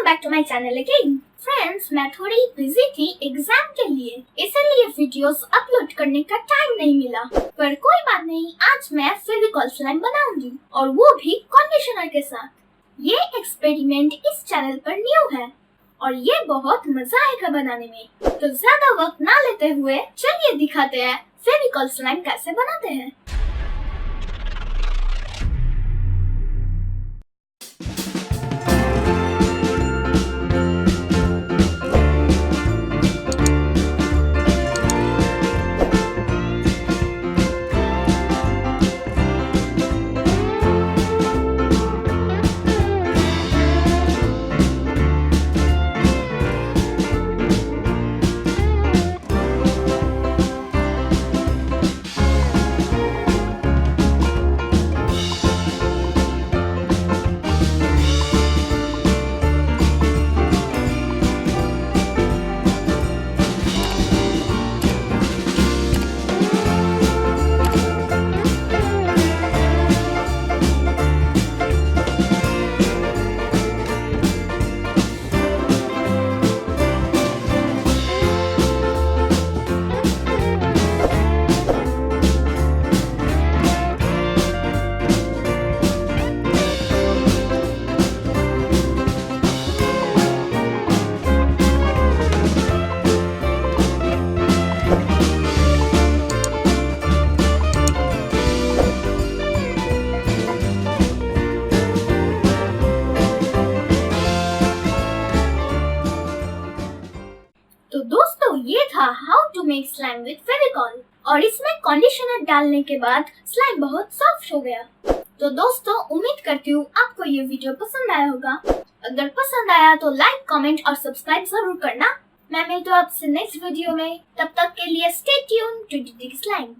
Back to my channel again. Friends, मैं थोड़ी busy थी एग्जाम के लिए, इसलिए वीडियोस अपलोड करने का टाइम नहीं मिला। पर कोई बात नहीं, आज मैं फेविकॉल स्लाइम बनाऊंगी और वो भी कंडीशनर के साथ। ये एक्सपेरिमेंट इस चैनल पर न्यू है और ये बहुत मजा आएगा बनाने में। तो ज्यादा वक्त ना लेते हुए चलिए दिखाते हैं फेविकॉल स्लाइम कैसे बनाते हैं। तो दोस्तों, ये था how to make slime with Fevicol और इसमें कंडीशनर डालने के बाद स्लाइम बहुत सॉफ्ट हो गया। तो दोस्तों, उम्मीद करती हूँ आपको ये वीडियो पसंद आया होगा। अगर पसंद आया तो लाइक, कमेंट और सब्सक्राइब जरूर करना। मैं मिलती हूँ आपसे नेक्स्ट वीडियो में। तब तक के लिए stay tuned to the slime.